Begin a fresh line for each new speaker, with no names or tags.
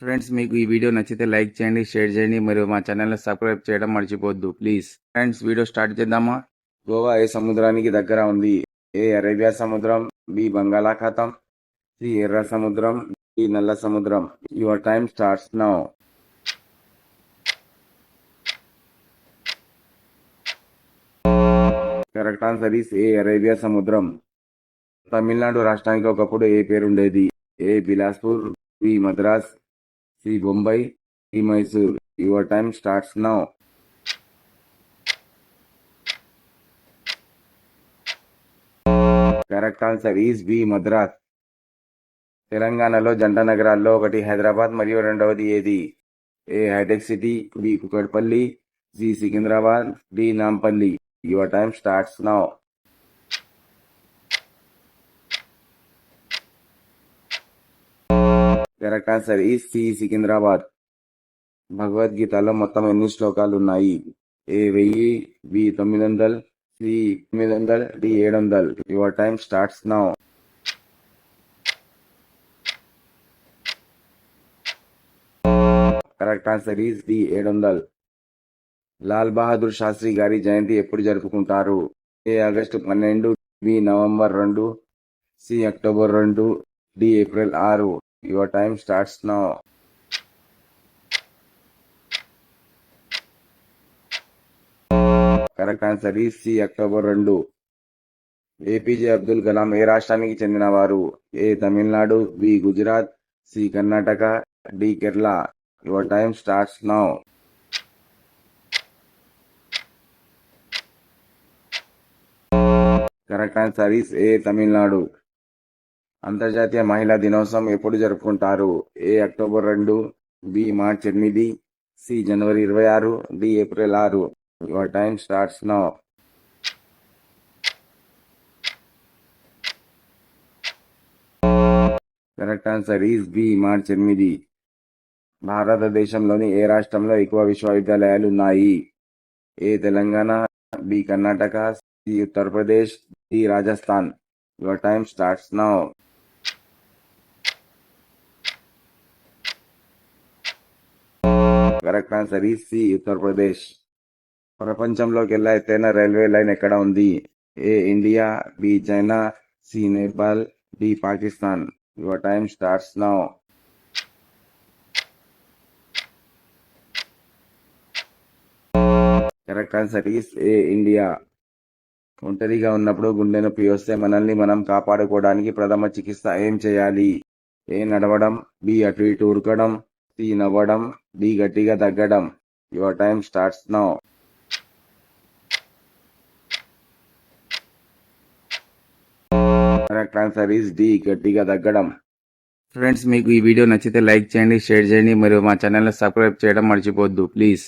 Friends, మీకు ఈ video నచ్చితే లైక్ చేయండి, షేర్ చేయండి మరియు మా ఛానల్ని సబ్స్క్రైబ్ చేయడం మర్చిపోవద్దు ప్లీజ్. ఫ్రెండ్స్, వీడియో స్టార్ట్ చేద్దామా? గోవా ఏ సముద్రానికి దగ్గర ఉంది? ఏ అరేబియా సముద్రం, బి బంగాళాఖాతం, సి ఎర్ర సముద్రం, డి నల్ల సముద్రం. Your time starts now. Correct answer is A Arabia సముద్రం. తమిళనాడు రాష్ట్రానికి ఒకప్పుడు ఏ పేరుండేది? A Bilaspur, B Madras, C Bombay, D Mysore. Your time starts now. Correct answer is B Madras. తెలంగాణలో జంట నగరాల్లో ఒకటి హైదరాబాద్ మరియు రెండవది ఏది? A hitech city, B Kukatpally, C Secunderabad, D Nampally. Your time starts now. Correct answer is C Secunderabad. భగవద్గీతలో మొత్తం ఎన్ని శ్లోకాలు ఉన్నాయి? A 1000, B 900, C 800, D 700. Your time starts now. Correct answer is D 700. Lal Bahadur Shastri గారి జయంతి ఎప్పుడు జరుపుకుంటారు? A August 12, B November 2, C October 2, D April 6. Your time starts now. Correct answer is C October 2. APJ Abdul Kalam ఏ రాష్ట్రానికి చెందినవారు? A Tamil Nadu, B Gujarat, C Karnataka, D Kerala. Your time starts now. Correct answer is A Tamil Nadu. అంతర్జాతీయ మహిళా దినోత్సవం ఎప్పుడు జరుపుకుంటారు? A October 2, B March 8, C జనవరి 26, D April 6. Your time starts now. Correct answer is B March 8. భారతదేశంలోని ఏ రాష్ట్రంలో ఎక్కువ విశ్వవిద్యాలయాలు ఉన్నాయి? A Telangana, B Karnataka, C Uttar Pradesh, D Rajasthan. Your time starts now. Correct answer is C Uttar Pradesh. ప్రపంచంలోకెల్లా ఎత్తైన రైల్వే లైన్ ఎక్కడ ఉంది? A India, B China, C Nepal, D Pakistan. Your time starts now. Correct answer is A India. ఒంటరిగా ఉన్నప్పుడు గుండె నొప్పి వస్తే మనల్ని మనం కాపాడుకోవడానికి ప్రథమ చికిత్స ఏం చేయాలి? ఏ నడవడం, బి అటు ఇటు ఉరకడం, సి నవ్వడం, డి గట్టిగా తగ్గడం. Your time starts now. Correct answer is the గట్టిగా తగ్గడం. ఫ్రెండ్స్, మీకు ఈ వీడియో నచ్చితే లైక్ చేయండి, షేర్ చేయండి మరియు మా ఛానల్ని సబ్స్క్రైబ్ చేయడం మర్చిపోవద్దు ప్లీజ్.